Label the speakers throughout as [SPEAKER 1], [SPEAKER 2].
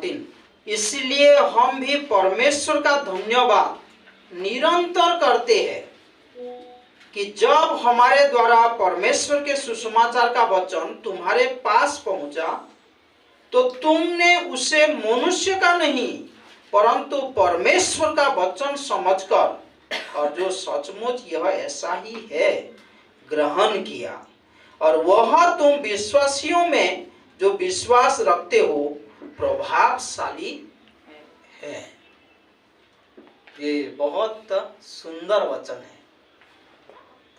[SPEAKER 1] 13। इसलिए हम भी परमेश्वर का धन्यवाद निरंतर करते हैं कि जब हमारे द्वारा परमेश्वर के सुसमाचार का वचन तुम्हारे पास पहुंचा तो तुमने उसे मनुष्य का नहीं परंतु परमेश्वर का वचन समझकर, और जो सचमुच यह ऐसा ही है, ग्रहण किया, और वह तुम विश्वासियों में जो विश्वास रखते हो प्रभावशाली है। ये बहुत सुंदर वचन है।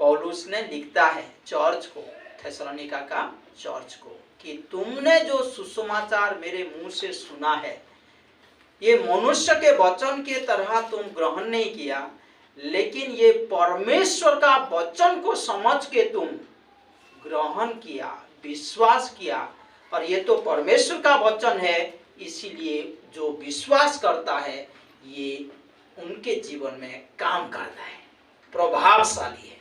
[SPEAKER 1] पौलुस ने लिखता है चर्च को, थेसलोनिका का चर्च को, कि तुमने जो सुसमाचार मेरे मुंह से सुना है, ये मनुष्य के वचन के तरह तुम ग्रहण नहीं किया, लेकिन ये परमेश्वर का वचन को समझ के तुम ग्रहण किया, विश्वास किया, और ये तो परमेश्वर का वचन है, इसीलिए जो विश्वास करता है ये उनके जीवन में काम करता है, प्रभावशाली है।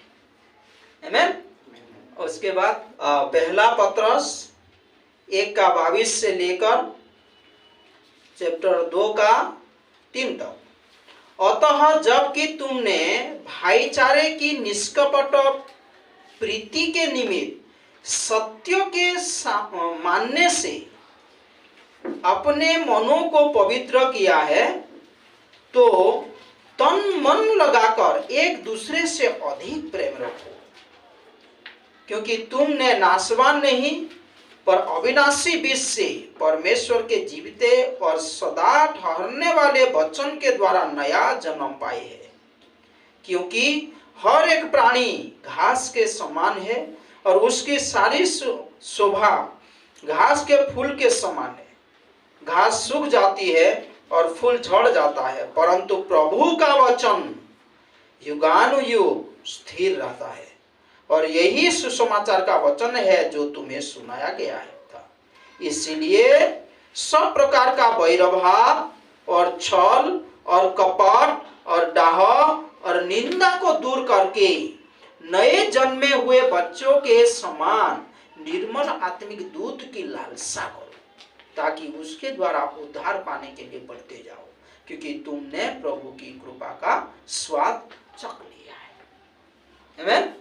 [SPEAKER 1] आमीन। उसके बाद पहला पत्रस 1:22 से लेकर चैप्टर 2:3 तक। अतः जबकि तुमने भाईचारे की निष्कपट प्रीति के निमित्त सत्य के मानने से अपने मनों को पवित्र किया है, तो तन मन लगाकर एक दूसरे से अधिक प्रेम रखो, क्योंकि तुमने नाशवान नहीं पर अविनाशी बीज से परमेश्वर के जीविते और सदा ठहरने वाले वचन के द्वारा नया जन्म पाए है। क्योंकि हर एक प्राणी घास के समान है और उसकी सारी शोभा घास के फूल के समान है। घास सूख जाती है और फूल झड़ जाता है, परंतु प्रभु का वचन युगानुयुग स्थिर रहता है। और यही सुसमाचार का वचन है जो तुम्हें सुनाया गया है था। इसलिए सब प्रकार का वैरभाव और छल और कपट और डाह और निंदा को दूर करके नए जन्मे हुए बच्चों के समान निर्मल आत्मिक दूध की लालसा करो, ताकि उसके द्वारा उद्धार पाने के लिए बढ़ते जाओ, क्योंकि तुमने प्रभु की कृपा का स्वाद चख लिया है। आमीन।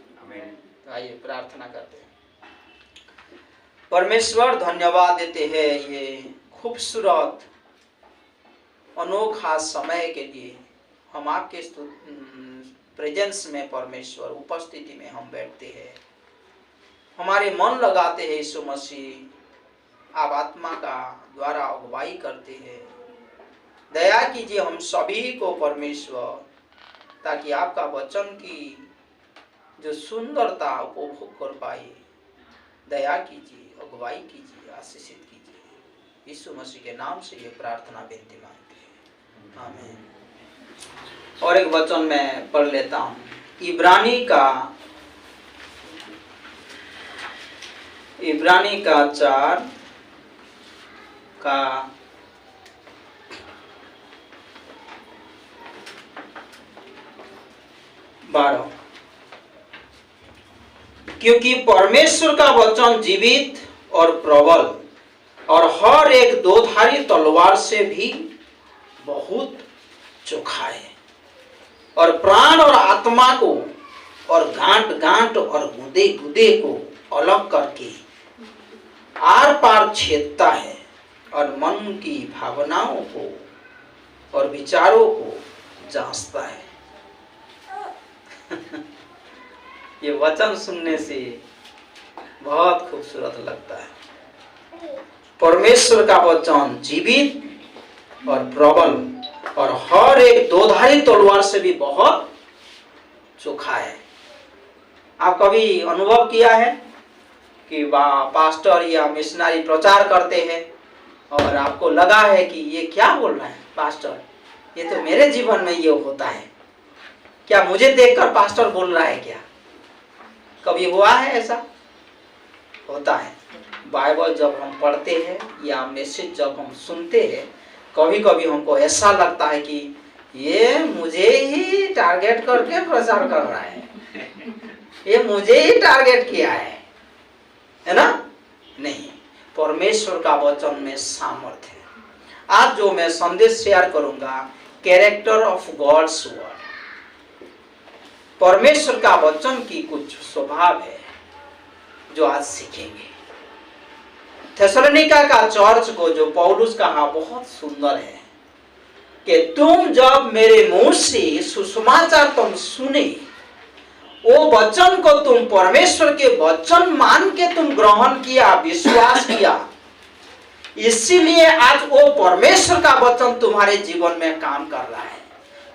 [SPEAKER 1] आइए प्रार्थना करते हैं। परमेश्वर धन्यवाद देते हैं ये खूबसूरत अनोखा समय के लिए। हम आपके प्रेजेंस में, परमेश्वर उपस्थिति में हम बैठते हैं, हमारे मन लगाते हैं। यीशु मसीह आप आत्मा का द्वारा अगुवाई करते हैं। दया कीजिए हम सभी को परमेश्वर, ताकि आपका वचन की जो सुंदरता उपभोग कर पाए। दया कीजिए, अगुवाई कीजिए, आशीषित कीजिए। यीशु मसीह के नाम से ये प्रार्थना विनती मांगते हैं, आमीन। और एक वचन मैं पढ़ लेता हूँ, इब्रानी का 4 का 12। क्योंकि परमेश्वर का वचन जीवित और प्रबल और हर एक दोधारी तलवार से भी बहुत चोखा है, और प्राण और आत्मा को और गांठ गांठ और गुदे गुदे को अलग करके आर पार छेदता है, और मन की भावनाओं को और विचारों को जांचता है। ये वचन सुनने से बहुत खूबसूरत लगता है। परमेश्वर का वचन जीवित और प्रबल और हर एक दोधारी तलवार से भी बहुत चोखा है। आप कभी अनुभव किया है कि पास्टर या मिशनरी प्रचार करते हैं और आपको लगा है कि ये क्या बोल रहा है पास्टर, ये तो मेरे जीवन में ये होता है, क्या मुझे देखकर पास्टर बोल रहा है क्या? कभी हुआ है ऐसा? होता है। बाइबल जब हम पढ़ते हैं या मैसेज जब हम सुनते हैं, कभी कभी हमको ऐसा लगता है कि ये मुझे ही टारगेट करके प्रचार कर रहा है, ये मुझे ही टारगेट किया है ना? नहीं, परमेश्वर का वचन में सामर्थ्य है। आज जो मैं संदेश शेयर करूंगा, कैरेक्टर ऑफ गॉड्स वर्ड, परमेश्वर का वचन की कुछ स्वभाव है जो आज सीखेंगे। थेसलोनिका का चर्च को जो पौलुस कहा बहुत सुंदर है कि तुम जब मेरे मुंह से सुसमाचार तुम सुने, वो वचन को तुम परमेश्वर के वचन मान के तुम ग्रहण किया, विश्वास किया, इसीलिए आज वो परमेश्वर का वचन तुम्हारे जीवन में काम कर रहा है,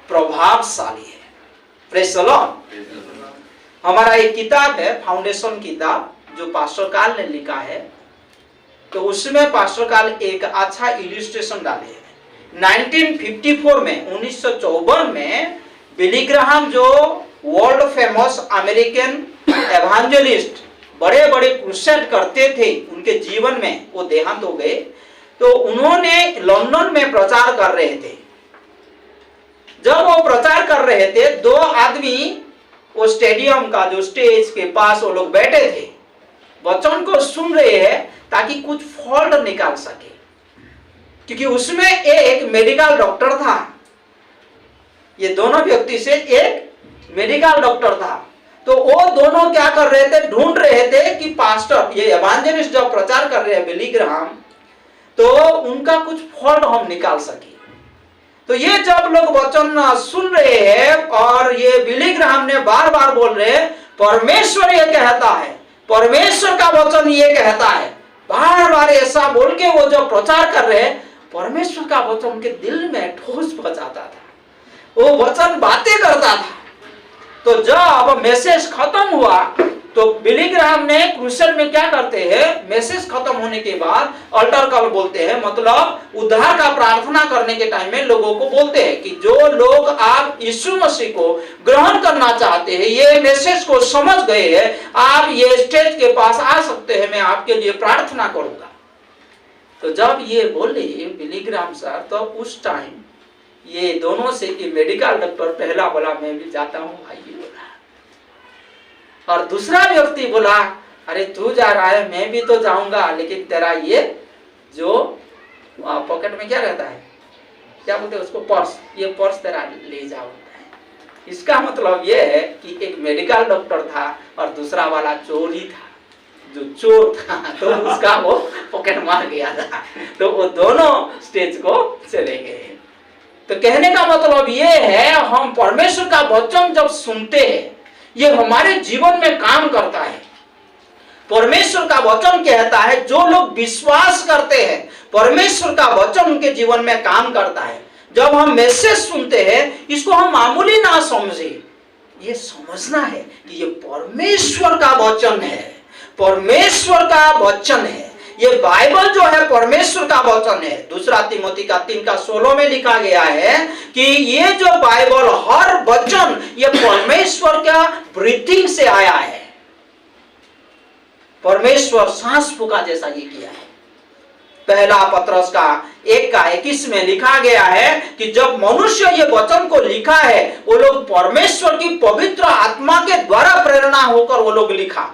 [SPEAKER 1] प्रभावशाली है। Praise the Lord. हमारा एक किताब है, फाउंडेशन किताब, जो पास्टर काल ने लिखा है, तो उसमें पास्टर काल एक अच्छा इलिस्ट्रेशन डाले हैं। 1954 में 1954 में बिली ग्राहम जो वर्ल्ड फेमस अमेरिकन एवांजलिस्ट, बड़े बड़े क्रूसेड करते थे, उनके जीवन में वो देहांत हो गए। तो उन्होंने लंदन में प्रचार कर रहे थे। जब वो प्रचार कर रहे थे, दो आदमी वो स्टेडियम का जो स्टेज के पास वो लोग बैठे थे, वचन को सुन रहे हैं ताकि कुछ फॉल्ट निकाल सके, क्योंकि उसमें एक मेडिकल डॉक्टर था। ये दोनों व्यक्ति से एक मेडिकल डॉक्टर था। तो वो दोनों क्या कर रहे थे, ढूंढ रहे थे कि पास्टर, ये एवांजेलिस्ट जब प्रचार कर रहे हैं बिली ग्राहम, तो उनका कुछ फॉल्ट हम निकाल सके। तो ये जब लोग वचन सुन रहे हैं और ये बिली ग्राहम ने बार बार बोल रहे हैं, परमेश्वर ये कहता है, परमेश्वर का वचन ये कहता है, बार बार ऐसा बोल के वो जो प्रचार कर रहे हैं, परमेश्वर का वचन उनके दिल में ठोस पहुंचाता था, वो वचन बातें करता था। तो जब मैसेज खत्म हुआ, तो बिली ग्राहम ने क्रूसेड में क्या करते हैं, मैसेज खत्म होने के बाद अल्टर कॉल बोलते हैं, मतलब उद्धार का प्रार्थना करने के टाइम में लोगों को बोलते हैं कि जो लोग आप यीशु मसीह को ग्रहण करना चाहते हैं, ये मैसेज को समझ गए हैं, आप ये स्टेज के पास आ सकते हैं, मैं आपके लिए प्रार्थना करूंगा। तो जब ये बोले बिली ग्राहम सर, तो उस टाइम ये दोनों से कि मेडिकल डॉक्टर पहला बोला मैं भी जाता हूं भाई, बोला, और दूसरा व्यक्ति बोला अरे तू जा रहा है, मैं भी तो जाऊंगा, लेकिन तेरा ये जो पॉकेट में क्या रहता है, क्या बोलते हैं उसको, पर्स, ये पर्स तेरा ले जाओ। इसका मतलब ये है कि एक मेडिकल डॉक्टर था और दूसरा वाला चोर ही था, जो चोर था, तो उसका वो पॉकेट मार गया था। तो वो दोनों स्टेज को चले गए। तो कहने का मतलब ये है, हम परमेश्वर का वचन जब सुनते हैं, ये हमारे जीवन में काम करता है। परमेश्वर का वचन कहता है जो लोग विश्वास करते हैं, परमेश्वर का वचन उनके जीवन में काम करता है। जब हम मैसेज सुनते हैं, इसको हम मामूली ना समझे, ये समझना है कि ये परमेश्वर का वचन है, परमेश्वर का वचन है। ये बाइबल जो है परमेश्वर का वचन है। दूसरा तिमोथी का 3:16 में लिखा गया है कि ये जो बाइबल, हर वचन ये परमेश्वर का ब्रीथिंग से आया है। परमेश्वर सांस फूका जैसा ये किया है। पहला पत्रस का 1:21 में लिखा गया है कि जब मनुष्य ये वचन को लिखा है, वो लोग परमेश्वर की पवित्र आत्मा के द्वारा प्रेरणा होकर वो लोग लिखा,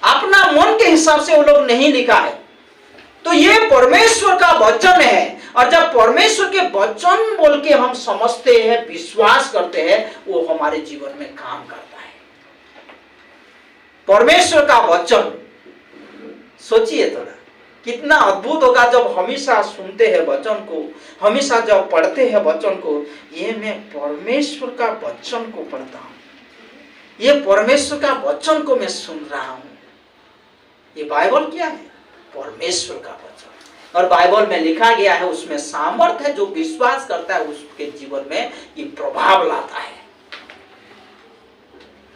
[SPEAKER 1] अपना मन के हिसाब से वो लोग नहीं लिखा है। तो ये परमेश्वर का वचन है, और जब परमेश्वर के वचन बोल के हम समझते हैं, विश्वास करते हैं, वो हमारे जीवन में काम करता है। परमेश्वर का वचन, सोचिए थोड़ा कितना अद्भुत होगा जब हमेशा सुनते हैं वचन को, हमेशा जब पढ़ते हैं वचन को, ये मैं परमेश्वर का वचन को पढ़ता हूं, ये परमेश्वर का वचन को मैं सुन रहा हूं। ये बाइबल क्या है? परमेश्वर का वचन। और बाइबल में लिखा गया है, उसमें सामर्थ्य है, जो विश्वास करता है उसके जीवन में ये प्रभाव लाता है।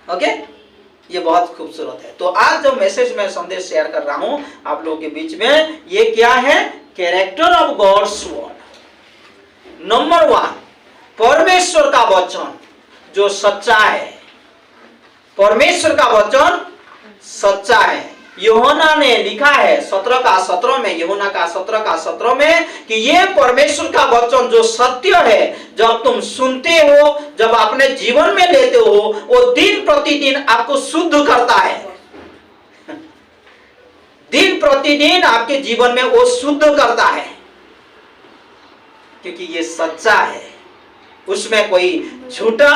[SPEAKER 1] ओके, ये बहुत खूबसूरत है। तो आज जो मैसेज में संदेश शेयर कर रहा हूं आप लोगों के बीच में, ये क्या है? Character of God's word. Number 1, परमेश्वर का वचन जो सच्चा है। परमेश्वर का वचन सच्चा है। यूहन्ना ने लिखा है 17:17 में, यूहन्ना का 17:17 में कि ये परमेश्वर का वचन जो सत्य है, जब तुम सुनते हो, जब अपने जीवन में लेते हो, वो दिन प्रतिदिन आपको शुद्ध करता है। दिन प्रतिदिन आपके जीवन में वो शुद्ध करता है। क्योंकि ये सच्चा है, उसमें कोई झूठा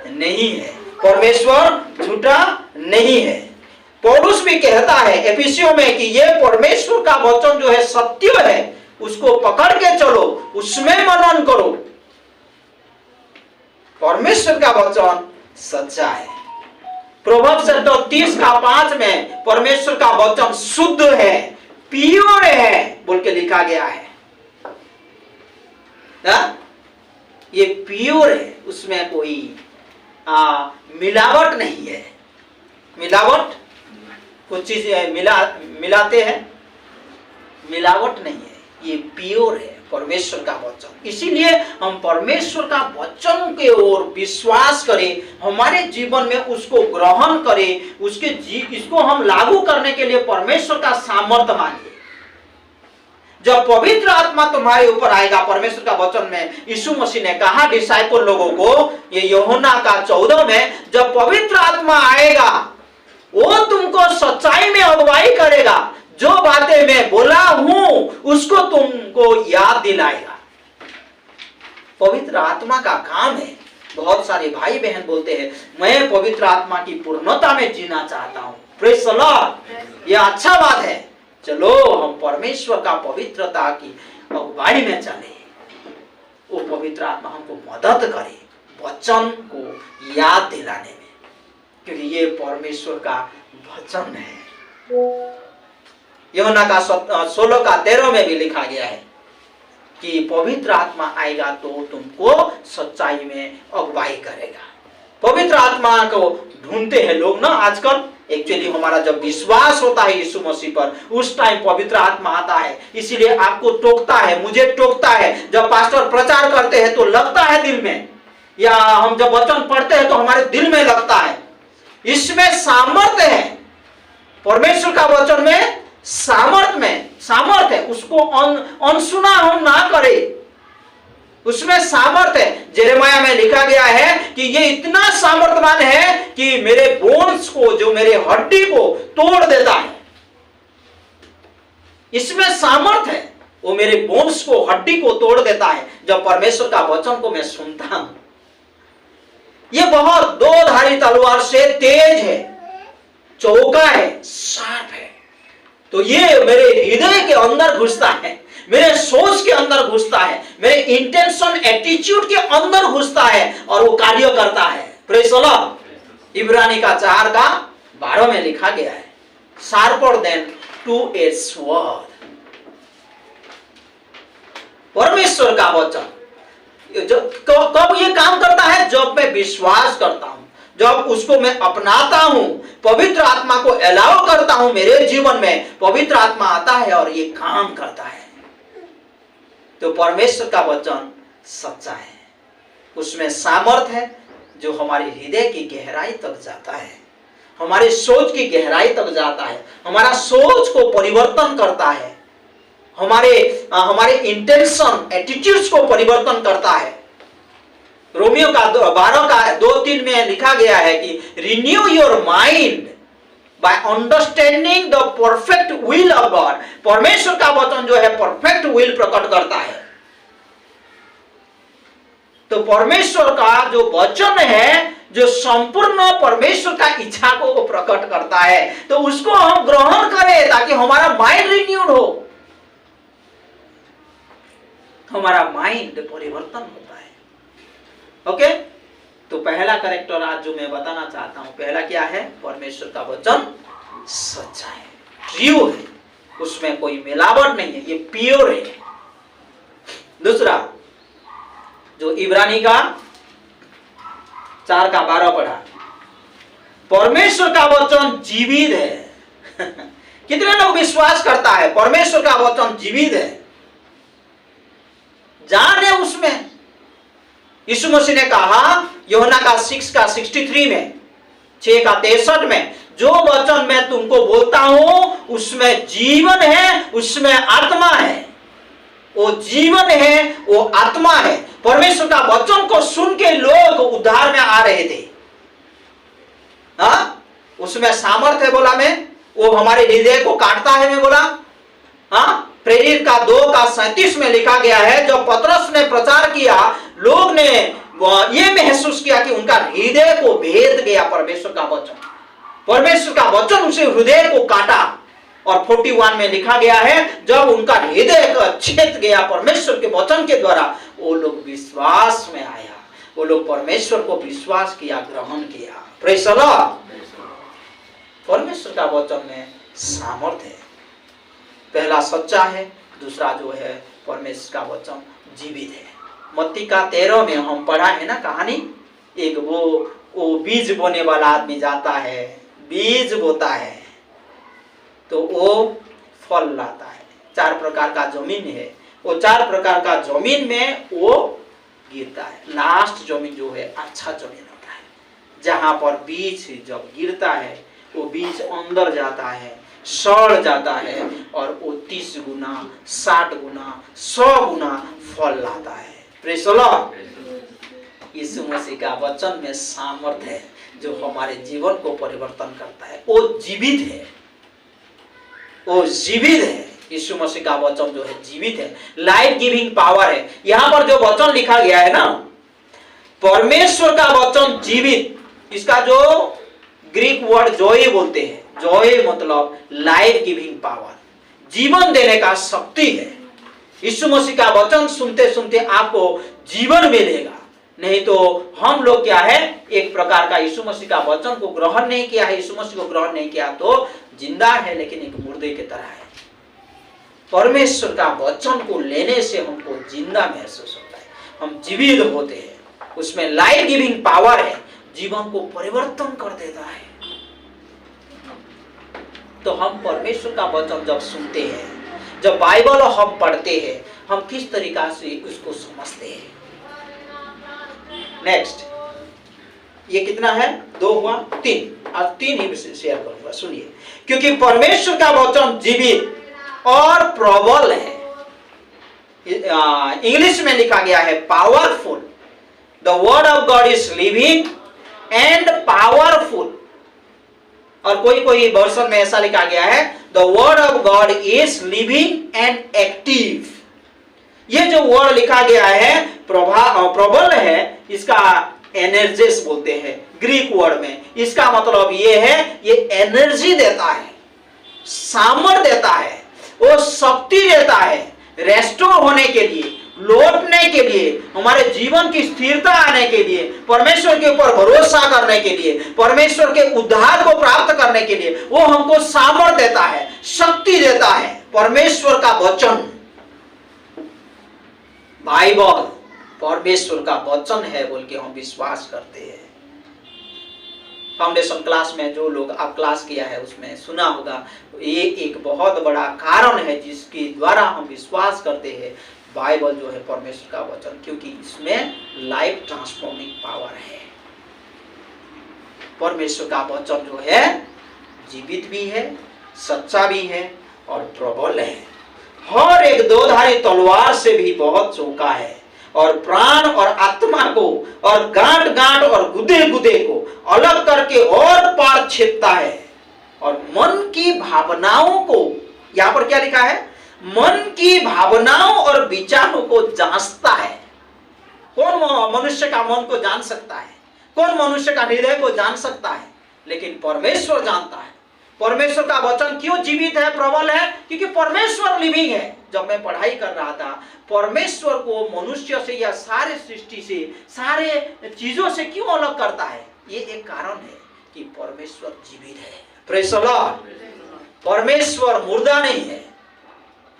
[SPEAKER 1] नहीं है, परमेश्वर झूठा नहीं है। पौलुस भी कहता है एफिसियों में कि ये परमेश्वर का वचन जो है सत्य है, उसको पकड़ के चलो, उसमें मनन करो। परमेश्वर का वचन सच्चा है। प्रोवर्ब्स 30:5 में परमेश्वर का वचन शुद्ध है, प्योर है बोल के लिखा गया है ना? ये प्योर है, उसमें कोई मिलावट नहीं है। मिलावट कुछ चीज मिलाते हैं, मिलावट नहीं है, ये प्योर है परमेश्वर का वचन। इसीलिए हम परमेश्वर का वचन के ओर विश्वास करें, हमारे जीवन में उसको ग्रहण करें, इसको हम लागू करने के लिए परमेश्वर का सामर्थ्य मानिए। जब पवित्र आत्मा तुम्हारे ऊपर आएगा, परमेश्वर का वचन में यीशु मसीह ने कहा डिसाइपल लोगों को, ये यूहन्ना का 14 में, जब पवित्र आत्मा आएगा वो तुमको सच्चाई में अगुवाई करेगा, जो बातें मैं बोला हूं उसको तुमको याद दिलाएगा। पवित्र आत्मा का काम है। बहुत सारे भाई बहन बोलते हैं मैं पवित्र आत्मा की पूर्णता में जीना चाहता हूं। प्रेज़ द लॉर्ड, यह अच्छा बात है। चलो हम परमेश्वर का पवित्रता की अगुवाई में चले, वो पवित्र आत्मा हमको मदद करे वचन को याद दिलाने में, क्योंकि ये परमेश्वर का वचन है। यूहन्ना का 16:13 में भी लिखा गया है कि पवित्र आत्मा आएगा तो तुमको सच्चाई में अगुवाई करेगा। पवित्र आत्मा को ढूंढते हैं लोग ना आजकल। एक्चुअली हमारा जब विश्वास होता है यीशु मसीह पर, उस टाइम पवित्र आत्मा आता है। इसीलिए आपको टोकता है, मुझे टोकता है। जब पास्टर प्रचार करते हैं तो लगता है दिल में, या हम जब वचन पढ़ते हैं तो हमारे दिल में लगता है। इसमें सामर्थ्य है, परमेश्वर का वचन में सामर्थ्य है। उसको अनसुना हम ना करें, उसमें सामर्थ्य है। जेरेमाया में लिखा गया है कि ये इतना सामर्थ्यवान है कि मेरे बोन्स को, जो मेरे हड्डी को तोड़ देता है। इसमें सामर्थ्य है, वो मेरे बोन्स को, हड्डी को तोड़ देता है जब परमेश्वर का वचन को मैं सुनता हूं। ये बहुत दो धारी तलवार से तेज है, चौका है, शार्प है। तो ये मेरे हृदय के अंदर घुसता है, मेरे सोच के अंदर घुसता है, मेरे इंटेंशन एटीट्यूड के अंदर घुसता है और वो कार्य करता है। Praise the Lord. इब्रानी का 4:12 में लिखा गया है, sharper than two edge sword. परमेश्वर का वचन कब ये काम करता है? जब मैं विश्वास करता हूं, जब उसको मैं अपनाता हूं, पवित्र आत्मा को अलाउ करता हूं मेरे जीवन में, पवित्र आत्मा आता है और ये काम करता है। तो परमेश्वर का वचन सच्चा है, उसमें सामर्थ्य है जो हमारे हृदय की गहराई तक जाता है, हमारे सोच की गहराई तक जाता है, हमारा सोच को परिवर्तन करता है, हमारे इंटेंशन एटीट्यूड्स को परिवर्तन करता है। रोमियो का 12:2-3 में लिखा गया है कि renew your mind by understanding the perfect will of God. परमेश्वर का वचन जो है परफेक्ट विल प्रकट करता है। तो परमेश्वर का जो वचन है, जो संपूर्ण परमेश्वर का इच्छा को प्रकट करता है, तो उसको हम ग्रहण करें ताकि हमारा माइंड रिन्यूड हो, हमारा माइंड परिवर्तन होता है। ओके, तो पहला कैरेक्टर आज जो मैं बताना चाहता हूं, पहला क्या है? परमेश्वर का वचन सच्चा है, ट्रू है, उसमें कोई मिलावट नहीं है, ये प्योर है। दूसरा जो इब्रानी का 4:12 पढ़ा, परमेश्वर का वचन जीवित है। कितने लोग विश्वास करता है परमेश्वर का वचन जीवित है? जान है उसमें। यीशु मसीह ने कहा यूहन्ना का 6:63 में, 6:63 में, जो वचन मैं तुमको बोलता हूं उसमें जीवन है, उसमें आत्मा है। वो जीवन है, वो आत्मा है। परमेश्वर का वचन को सुन के लोग उद्धार में आ रहे थे। उसमें सामर्थ्य है बोला मैं, वो हमारे हृदय को काटता है मैं बोला। प्रेरित का 2:37 में लिखा गया है, जब पतरस ने प्रचार किया, लोग ने ये महसूस किया कि उनका हृदय को भेद गया परमेश्वर का वचन। परमेश्वर का वचन उसे हृदय को काटा। और 41 में लिखा गया है, जब उनका हृदय का छेद गया परमेश्वर के वचन के द्वारा, वो लोग विश्वास में आया, वो लोग परमेश्वर को विश्वास किया, ग्रहण किया। Praise the Lord. परमेश्वर का वचन में सामर्थ्य है। पहला सच्चा है, दूसरा जो है परमेश्वर का वचन जीवित है। मत्ती का 13 में हम पढ़ा है ना कहानी, एक वो बीज बोने वाला आदमी जाता है, बीज बोता है तो वो फल लाता है। 4 प्रकार का जमीन है, वो 4 प्रकार का जमीन में वो गिरता है। लास्ट जमीन जो है अच्छा जमीन होता है, जहां पर बीज जब गिरता है वो बीज अंदर जाता है, सड़ जाता है और वो 30 गुना, 60 गुना, 100 गुना फल लाता है। Praise the lord. Yeshu Masih का वचन में सामर्थ्य है जो हमारे जीवन को परिवर्तन करता है। वो जीवित है, वो जीवित है। यीशु मसीह का वचन जो है जीवित है, लाइफ गिविंग पावर है। यहां पर जो वचन लिखा गया है ना, परमेश्वर का वचन जीवित, इसका जो ग्रीक वर्ड जोए बोलते हैं, जोए मतलब लाइफ गिविंग पावर, जीवन देने का शक्ति है। यीशु मसीह का वचन सुनते सुनते आपको जीवन मिलेगा। नहीं तो हम लोग क्या है, एक प्रकार का यीशु मसीह का वचन को ग्रहण नहीं किया है, यीशु मसीह को ग्रहण नहीं किया तो जिंदा है लेकिन एक मुर्दे की तरह है। परमेश्वर का वचन को लेने से हमको जिंदा महसूस होता है, हम जीवित होते हैं, उसमें लाइफ गिविंग पावर है, जीवन को परिवर्तन कर देता है। तो हम परमेश्वर का वचन जब सुनते हैं, जब बाइबल हम पढ़ते हैं, हम किस तरीका से उसको समझते हैं। नेक्स्ट, ये कितना है? 2 हुआ, 3। आज 3 ही शेयर करूंगा, सुनिए। क्योंकि परमेश्वर का वचन जीवित और प्रबल है। इंग्लिश में लिखा गया है powerful. The word of God is living and powerful. और कोई वर्जन में ऐसा लिखा गया है, the word of God is living and active. ये जो वर्ड लिखा गया है प्रबल है, इसका एनर्जिस बोलते हैं ग्रीक वर्ड में। इसका मतलब ये है, ये एनर्जी देता है, सामर्थ्य देता है, वो शक्ति देता है रेस्टोर होने के लिए, लौटने के लिए, हमारे जीवन की स्थिरता आने के लिए, परमेश्वर के ऊपर भरोसा करने के लिए, परमेश्वर के उद्धार को प्राप्त करने के लिए वो हमको सामर्थ्य देता है, शक्ति देता है। परमेश्वर का वचन, बाइबल परमेश्वर का वचन है बोल के हम विश्वास करते हैं। फाउंडेशन क्लास में जो लोग आप क्लास किया है उसमें सुना होगा, ये एक बहुत बड़ा कारण है जिसके द्वारा हम विश्वास करते हैं बाइबल जो है परमेश्वर का वचन, क्योंकि इसमें लाइफ ट्रांसफॉर्मिंग पावर है। परमेश्वर का वचन जो है जीवित भी है, सच्चा भी है और प्रबल है। हर एक दोधारी तलवार से भी बहुत चौका है और प्राण और आत्मा को और गांठ गांठ और गुदे गुदे को अलग करके और पार छेदता है और मन की भावनाओं को, यहां पर क्या लिखा है, मन की भावनाओं और विचारों को जांचता है। कौन मनुष्य का मन को जान सकता है? कौन मनुष्य का हृदय को जान सकता है? लेकिन परमेश्वर जानता है। परमेश्वर का वचन क्यों जीवित है, प्रबल है? क्योंकि परमेश्वर लिविंग है। जब मैं पढ़ाई कर रहा था, परमेश्वर को मनुष्य से या सारे सृष्टि से, सारे चीजों से क्यों अलग करता है? ये एक कारण है कि परमेश्वर जीवित है। Praise the Lord. परमेश्वर मुर्दा नहीं है,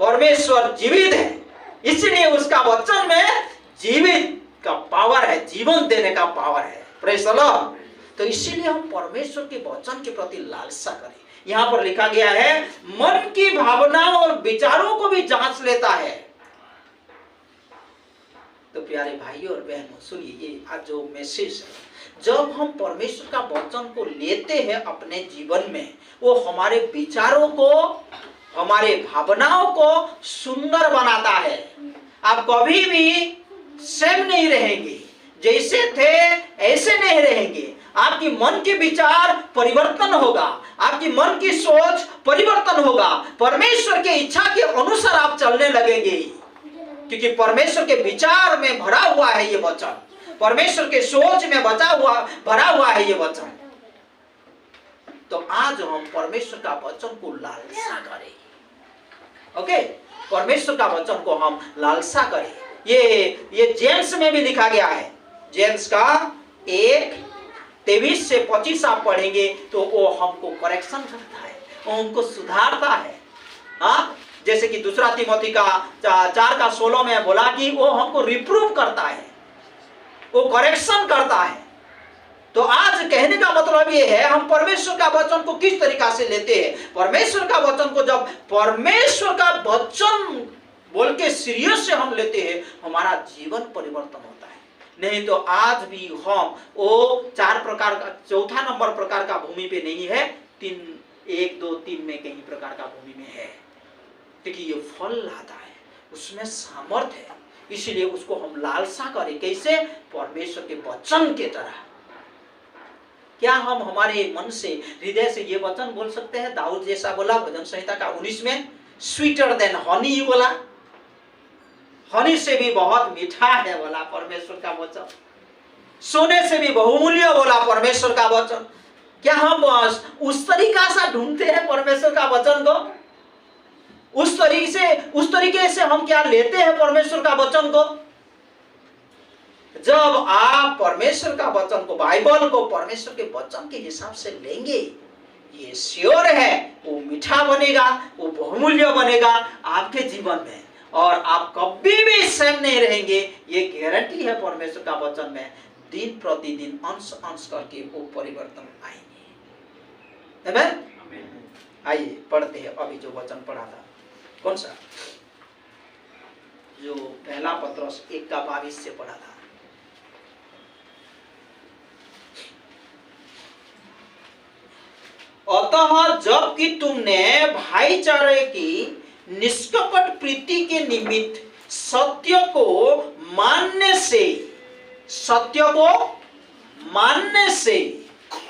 [SPEAKER 1] परमेश्वर जीवित है, इसलिए उसका वचन में जीवित का पावर है, जीवन देने का पावर है। Praise the Lord. तो इसीलिए हम परमेश्वर के वचन के प्रति लालसा करें। यहां पर लिखा गया है, मन की भावनाओं और विचारों को भी जांच लेता है। तो प्यारे भाइयों और बहनों, सुनिए ये आज जो मैसेज है, जब हम परमेश्वर का वचन को लेते हैं अपने जीवन में, वो हमारे विचारों को, हमारे भावनाओं को सुंदर बनाता है। आप कभी भी सेम नहीं रहेंगे, जैसे थे ऐसे नहीं रहेंगे। आपकी मन के विचार परिवर्तन होगा, आपकी मन की सोच परिवर्तन होगा, परमेश्वर के इच्छा के अनुसार आप चलने लगेंगे, क्योंकि परमेश्वर के विचार में भरा हुआ है ये वचन, परमेश्वर के सोच में भरा हुआ है ये वचन। तो आज हम परमेश्वर का वचन को लालसा करें। ओके, परमेश्वर का वचन को हम लालसा करें। ये जेम्स में भी लिखा गया है, जेम्स का 1:23 से 25 आप पढ़ेंगे तो वो हमको करेक्शन करता है, वो हमको सुधारता है। हाँ, जैसे कि दूसरा तिमोथी का 4:16 में बोला कि वो हमको रिप्रूव करता है, वो करेक्शन करता है। तो आज कहने का मतलब ये है, हम परमेश्वर का वचन को किस तरीका से लेते हैं। परमेश्वर का वचन को जब परमेश्वर का वचन बोल के सीरियस से हम लेते हैं, हमारा जीवन परिवर्तन होता है। नहीं तो आज भी हम वो 4 प्रकार का, चौथा नंबर प्रकार का भूमि पे नहीं है, 1 2 3 में कहीं प्रकार का भूमि में है, क्योंकि ये फल लाता है, उसमें सामर्थ है। इसलिए उसको हम लालसा करें, कैसे? परमेश्वर के वचन के तरह। क्या हम हमारे मन से, हृदय से ये वचन बोल सकते हैं? दाऊद जैसा बोला भजन संहिता का 19 में, स्वीटर देन हनी बोला, हनी से भी बहुत मीठा है बोला परमेश्वर का वचन, सोने से भी बहुमूल्य बोला परमेश्वर का वचन। क्या हम उस तरीका से ढूंढते हैं परमेश्वर का वचन को? उस तरीके से हम क्या लेते हैं परमेश्वर का वचन को? जब आप परमेश्वर का वचन को, बाइबल को परमेश्वर के वचन के हिसाब से लेंगे, ये श्योर है वो मीठा बनेगा, वो बहुमूल्य बनेगा आपके जीवन में, और आप कभी भी सेम नहीं रहेंगे। ये गारंटी है परमेश्वर का वचन में। दिन प्रतिदिन अंश अंश करके वो परिवर्तन आएंगे। आमीन। आइए पढ़ते हैं अभी जो वचन पढ़ा था, कौन सा? जो पहला पत्रस 1:22 से पढ़ा था। अतः जबकि तुमने भाईचारे की निष्कपट प्रीति के निमित्त सत्य को मानने से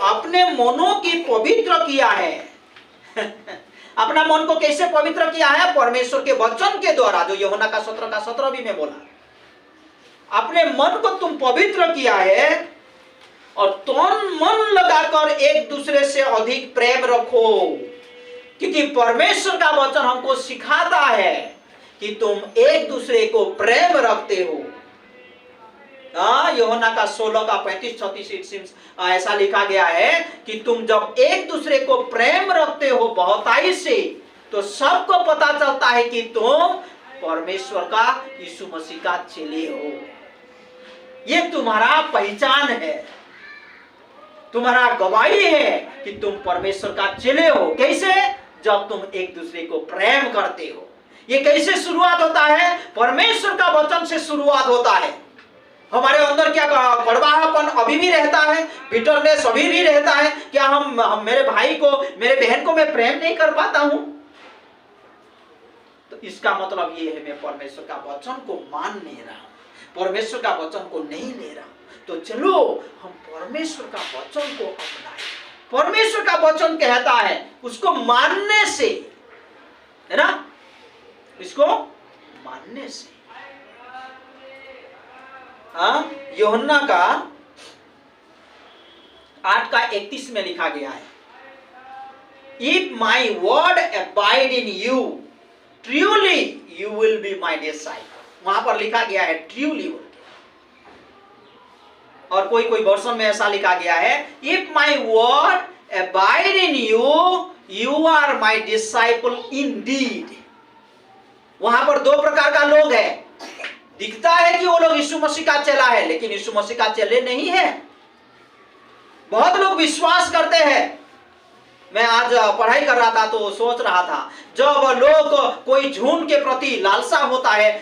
[SPEAKER 1] अपने मनों की पवित्र किया है। अपना मन को कैसे पवित्र किया है? परमेश्वर के वचन के द्वारा, जो यूहन्ना का 17 भी में बोला। अपने मन को तुम पवित्र किया है और तन मन लगाकर एक दूसरे से अधिक प्रेम रखो, क्योंकि परमेश्वर का वचन हमको सिखाता है कि तुम एक दूसरे को प्रेम रखते हो। यूहन्ना का 16:35-36 ऐसा लिखा गया है कि तुम जब एक दूसरे को प्रेम रखते हो बहुताई से, तो सबको पता चलता है कि तुम परमेश्वर का, यीशु मसीह का चेले हो। ये तुम्हारा पहचान है, तुम्हारा गवाही है कि तुम परमेश्वर का चेले हो। कैसे? जब तुम एक दूसरे को प्रेम करते हो। ये कैसे शुरुआत होता है? परमेश्वर का वचन से शुरुआत होता है। हमारे अंदर क्या कड़वाहपन अभी भी रहता है, बिटरनेस अभी भी रहता है। क्या हम मेरे भाई को, मेरे बहन को मैं प्रेम नहीं कर पाता हूं? तो इसका मतलब ये है, मैं परमेश्वर का वचन को मान नहीं रहा, परमेश्वर का वचन को नहीं ले रहा। तो चलो हम परमेश्वर का वचन को अपनाएं। परमेश्वर का वचन कहता है उसको मानने से, है ना, इसको मानने से। हाँ, यूहन्ना का 8:31 में लिखा गया है, if my word abide in you truly you will be my disciple. वहां पर लिखा गया है ट्रूली, और कोई वर्जन में ऐसा लिखा गया है, if my word abide in you you are my disciple indeed. वहां पर 2 प्रकार का लोग है। दिखता है कि वो लोग यीशु मसीह का चेला है, लेकिन यीशु मसीह का चेले नहीं है। बहुत लोग विश्वास करते हैं। मैं आज पढ़ाई कर रहा था तो सोच रहा था, जब लोग कोई झूठ के प्रति लालसा होता है,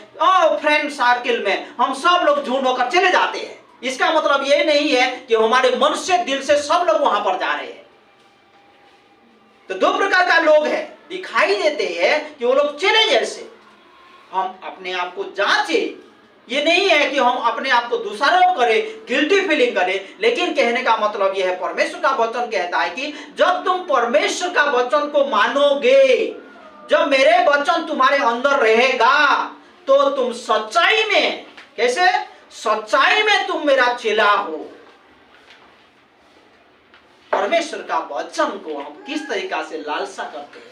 [SPEAKER 1] फ्रेंड सर्किल में हम सब लोग झूठ होकर चले जाते हैं। इसका मतलब ये नहीं है कि हमारे मन से, दिल से सब लोग वहां पर जा रहे हैं। तो 2 प्रकार का लोग हैं, दिखाई देते हैं कि वो लोग चले जैसे। हम अपने आप को जांचे, ये नहीं है कि हम अपने आप को दोषारोप करें, गिल्टी फीलिंग करें, लेकिन कहने का मतलब यह है, परमेश्वर का वचन कहता है कि जब तुम परमेश्वर का वचन को मानोगे, जब मेरे वचन तुम्हारे अंदर रहेगा, तो तुम सच्चाई में, कैसे सच्चाई में तुम मेरा चेला हो। परमेश्वर का वचन को हम किस तरीका से लालसा करते हैं,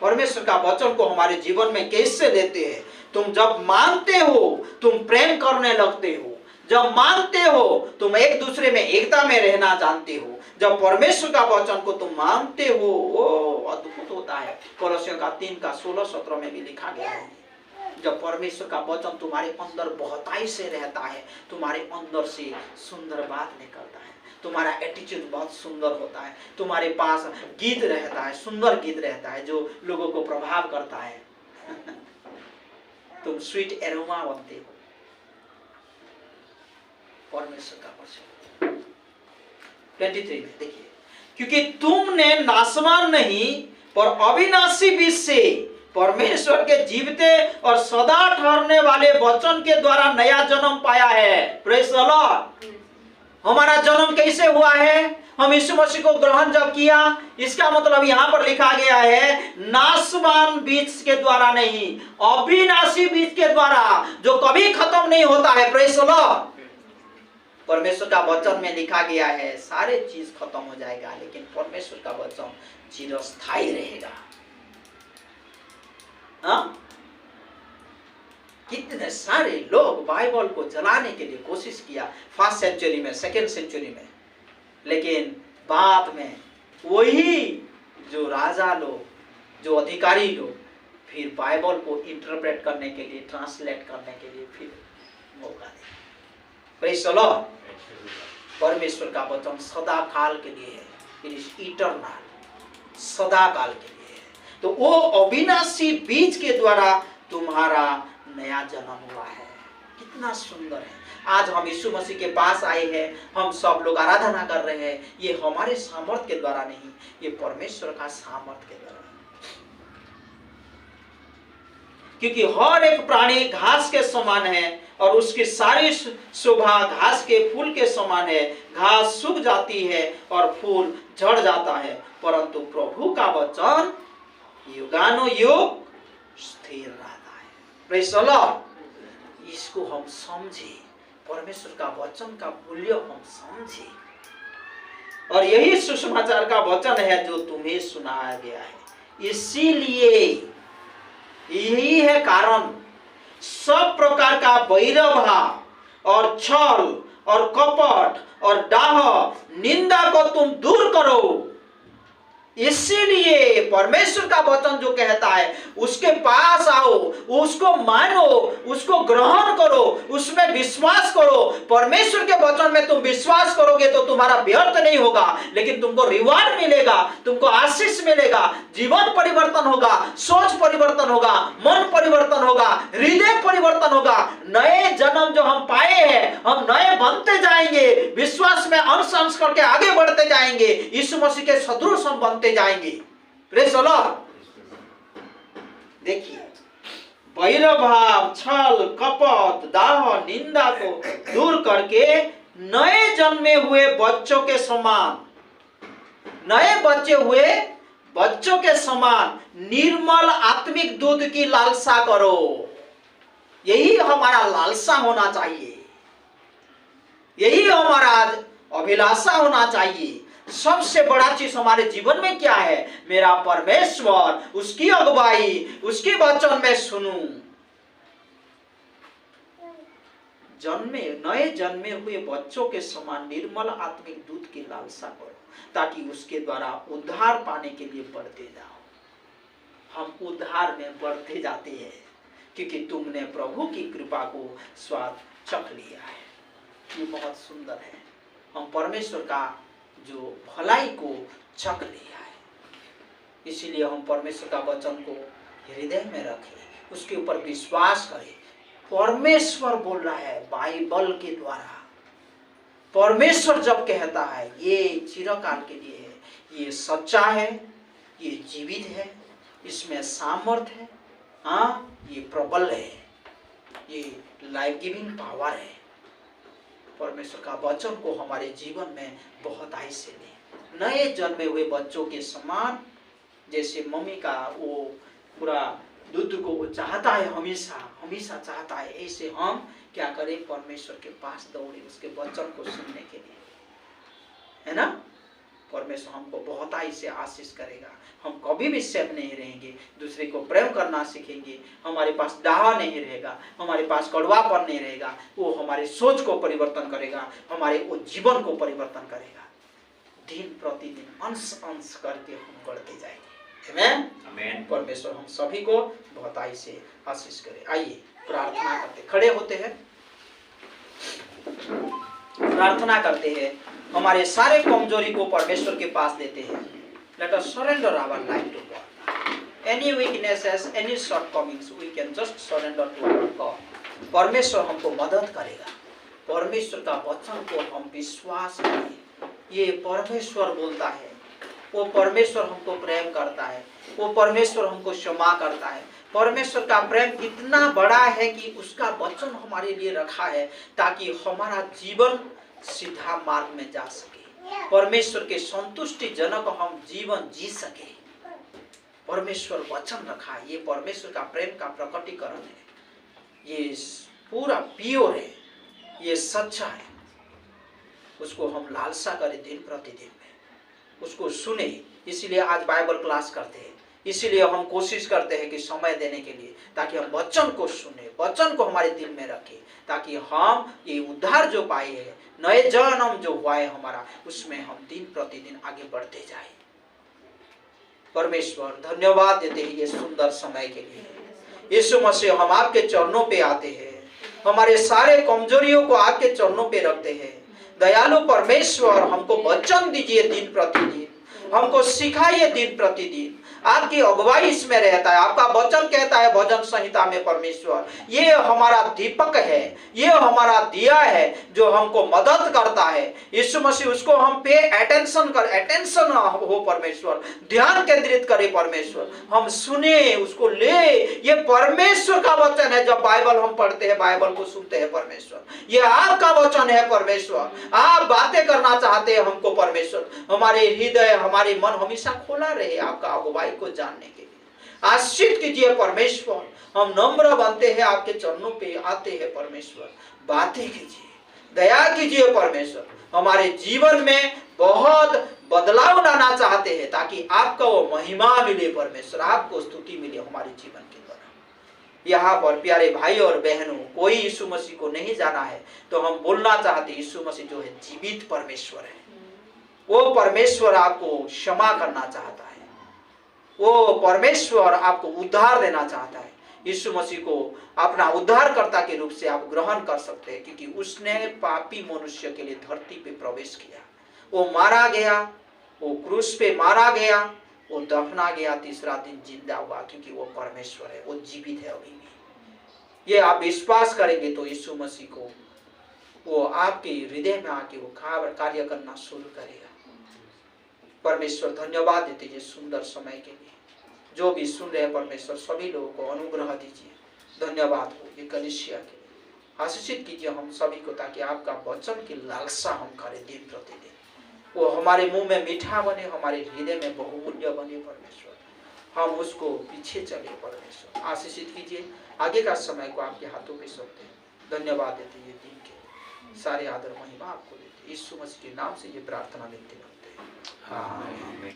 [SPEAKER 1] परमेश्वर का वचन को हमारे जीवन में कैसे लेते हैं। तुम जब मानते हो तुम प्रेम करने लगते हो, जब मानते हो तुम एक दूसरे में एकता में रहना जानते हो। जब परमेश्वर का वचन को तुम मानते हो, वो अद्भुत होता है। कोलोसियों का 3:16-17 में भी लिखा गया है, जब परमेश्वर का वचन तुम्हारे अंदर बहुताई से रहता है, तुम्हारे अंदर से सुंदर बात निकलता है, तुम्हारा एटीट्यूड बहुत सुंदर होता है, तुम्हारे पास गीत रहता है, सुंदर गीत रहता है जो लोगों को प्रभाव करता है। तुम स्वीट एरोमा बनते हो। परमेश्वर का वचन 23 में देखिए, क्योंकि तुमने नाशवान नहीं पर अविनाशी बीज से परमेश्वर के जीवते और सदा ठहरने वाले वचन के द्वारा नया जन्म पाया है। Praise the Lord. हमारा जन्म कैसे हुआ है? हम यीशु मसीह को ग्रहण जब किया, इसका मतलब यहां पर लिखा गया है नाशवान बीज के द्वारा नहीं, अविनाशी बीज के द्वारा, जो कभी खत्म नहीं होता है। Praise the Lord. परमेश्वर का वचन में लिखा गया है सारे चीज खत्म हो जाएगा, लेकिन परमेश्वर का वचन चिरस्थायी रहेगा। हाँ? कितने सारे लोग बाइबल को जलाने के लिए कोशिश किया, 1st सेंचुरी में, 2nd सेंचुरी में, लेकिन बाद में वही जो राजा लोग, जो अधिकारी लोग, फिर बाइबल को इंटरप्रेट करने के लिए, ट्रांसलेट करने के लिए फिर मौका दिया। Praise the Lord. परमेश्वर का वचन सदा काल के लिए है, इट इज इटर्नल, सदा काल के लिए है। तो वो अविनाशी बीज के द्वारा तुम्हारा नया जन्म हुआ है। कितना सुंदर है। आज हम यीशु मसीह के पास आए हैं, हम सब लोग आराधना कर रहे हैं, ये हमारे सामर्थ के द्वारा नहीं, ये परमेश्वर का सामर्थ के द्वारा। क्योंकि हर एक प्राणी घास के समान है और उसकी सारी शोभा घास के फूल के समान है। घास सूख जाती है और फूल झड़ जाता है, परंतु प्रभु का वचन युगानुयुग स्थिर रहता है। Praise the Lord. इसको हम समझे, परमेश्वर का वचन का मूल्य हम समझे, और यही सुसमाचार का वचन है जो तुम्हें सुनाया गया है। इसीलिए यही है कारण, सब प्रकार का वैरभाव और छल और कपट और डाह निंदा को तुम दूर करो। इसीलिए परमेश्वर का वचन जो कहता है उसके पास आओ, उसको मानो, उसको ग्रहण करो, उसमें विश्वास करो। परमेश्वर के वचन में तुम विश्वास करोगे तो तुम्हारा व्यर्थ नहीं होगा, लेकिन तुमको रिवार्ड मिलेगा, तुमको आशीष मिलेगा, जीवन परिवर्तन होगा, सोच परिवर्तन होगा, मन परिवर्तन होगा, हृदय परिवर्तन होगा। नए जन्म जो हम पाए हैं, हम नए बनते जाएंगे, विश्वास में अनुसंस करके आगे बढ़ते जाएंगे, यीशु मसीह के सदृश हम बनते जाएंगे। Praise the Lord. देखिए, वैरभाव, छल, कपट, दाह, निंदा को दूर करके नए जन्मे हुए बच्चों के समान, नए बच्चे हुए बच्चों के समान निर्मल आत्मिक दूध की लालसा करो। यही हमारा लालसा होना चाहिए, यही हमारा अभिलाषा होना चाहिए। सबसे बड़ा चीज हमारे जीवन में क्या है? मेरा परमेश्वर, उसकी अगुवाई, उसके वचन में सुनूं। नए जन्मे हुए बच्चों के समान निर्मल आत्मिक दूध की लालसा करो, ताकि उसके द्वारा उद्धार पाने के लिए बढ़ते जाओ। हम उद्धार में बढ़ते जाते हैं क्योंकि तुमने प्रभु की कृपा को स्वाद चख लिया है। ये बहुत सुंदर है। हम परमेश्वर का जो भलाई को चख लिया है, इसीलिए हम परमेश्वर का वचन को हृदय में रखें, उसके ऊपर विश्वास करें। परमेश्वर बोल रहा है बाइबल के द्वारा। परमेश्वर जब कहता है ये चिरकाल के लिए है, ये सच्चा है, ये जीवित है, इसमें सामर्थ है, हाँ ये प्रबल है। ये लाइफ गिविंग पावर है। परमेश्वर का वचन को हमारे जीवन में बहुत आयुष्य दे। नए जन्मे हुए बच्चों के समान, जैसे मम्मी का वो पूरा दूध को वो चाहता है, हमेशा हमेशा चाहता है, ऐसे हम क्या करें, परमेश्वर के पास दौड़े उसके वचन को सुनने के लिए, है ना। परमेश्वर हमको बहुत ही से आशीष करेगा। हम कभी भी सेफ नहीं रहेंगे, दूसरे को प्रेम करना सीखेंगे, हमारे पास डाहा नहीं रहेगा, हमारे पास कड़वापन नहीं रहेगा। वो हमारे सोच को परिवर्तन करेगा, हमारे वो जीवन को परिवर्तन करेगा। दिन प्रतिदिन अंश अंश करके हम बढ़ते जाएंगे। आमीन आमीन। परमेश्वर हम सभी को बहुत ही से आशीष करे। आइए प्रार्थना करते, खड़े होते हैं, प्रार्थना करते हैं, हमारे सारे कमजोरी को परमेश्वर के पास देते हैं। Let us surrender our life to God. Any weaknesses, any shortcomings, we can just surrender to our God. परमेश्वर हमको मदद करेगा। परमेश्वर का वचन को हम विश्वास करें। ये परमेश्वर बोलता है, वो परमेश्वर हमको प्रेम करता है, वो परमेश्वर हमको क्षमा करता है। परमेश्वर का प्रेम इतना बड़ा है कि उसका वचन हमारे लिए रखा है ताकि हमारा जीवन सीधा मार्ग में जा सके, परमेश्वर के संतुष्टि जनक हम जीवन जी सके। परमेश्वर वचन रखा है, ये परमेश्वर का प्रेम का प्रकटीकरण है। ये पूरा प्योर है, ये सच्चा है। उसको हम लालसा करें दिन प्रतिदिन में, उसको सुने। इसीलिए आज बाइबल क्लास करते हैं, इसीलिए हम कोशिश करते हैं कि समय देने के लिए, ताकि हम वचन को सुने, वचन को हमारे दिल में रखें, ताकि हम ये उद्धार जो पाए हैं, नए जन्म जो हुआ है हमारा, उसमें हम दिन प्रतिदिन आगे बढ़ते जाए। परमेश्वर धन्यवाद देते हैं ये सुंदर समय के लिए। यीशु मसीह, हम आपके चरणों पे आते हैं, हमारे सारे कमजोरियों को आपके चरणों पे रखते हैं। दयालु परमेश्वर, हमको वचन दीजिए दिन प्रतिदिन, हमको सिखाइए दिन प्रतिदिन। आपकी अगुवाई इसमें रहता है। आपका वचन कहता है भजन संहिता में, परमेश्वर ये हमारा दीपक है, ये हमारा दिया है जो हमको मदद करता है। यीशु मसीह, उसको हम पे अटेंशन हो परमेश्वर, ध्यान केंद्रित करे परमेश्वर, हम सुने, उसको ले। ये परमेश्वर का वचन है। जब बाइबल हम पढ़ते हैं, बाइबल को सुनते हैं परमेश्वर, ये आपका वचन है परमेश्वर। आप बातें करना चाहते हैं हमको परमेश्वर। हमारे हृदय, हमारे मन हमेशा खोला रहे आपका अगुवाई को जानने के लिए। आशीष कीजिए परमेश्वर। हम नम्र बनते हैं, आपके चरणों पे आते हैं परमेश्वर। बातें कीजिए, दया कीजिए परमेश्वर। हमारे जीवन में बहुत बदलाव लाना चाहते हैं ताकि आपका वो महिमा मिले परमेश्वर, आपको स्तुति मिले हमारे जीवन के द्वारा। यहाँ पर प्यारे भाई और बहनों, कोई यीशु मसीह को नहीं जाना है तो हम बोलना चाहते, यीशु मसीह जो है जीवित परमेश्वर है। वो परमेश्वर आपको क्षमा करना चाहता है, वो परमेश्वर आपको उद्धार देना चाहता है। यीशु मसीह को अपना उद्धारकर्ता के रूप से आप ग्रहण कर सकते हैं, क्योंकि उसने पापी मनुष्य के लिए धरती पे प्रवेश किया। वो मारा गया, वो क्रूस पे मारा गया, वो दफना गया, तीसरा दिन जिंदा हुआ, क्योंकि वो परमेश्वर है, वो जीवित है अभी भी। ये आप विश्वास करेंगे तो यीशु मसीह को वो आपके हृदय में आके वो कार्य करना शुरू करेगा। परमेश्वर धन्यवाद देते ये सुंदर समय के लिए। जो भी सुन रहे हैं परमेश्वर, सभी लोगों को अनुग्रह दीजिए। धन्यवाद हो ये कलीसिया के लिए। आशीषित कीजिए हम सभी को, ताकि आपका वचन की लालसा हम करें दिन प्रतिदिन। वो हमारे मुंह में मीठा बने, हमारे हृदय में बहुमूल्य बने परमेश्वर। हम उसको पीछे चले परमेश्वर। आशीषित कीजिए। आगे का समय को आपके हाथों में सौंपते हैं। धन्यवाद देते ये दिन के सारे आदर महिमा आपको देते। यीशु मसीह के नाम से ये प्रार्थना लेते हैं। आमीन।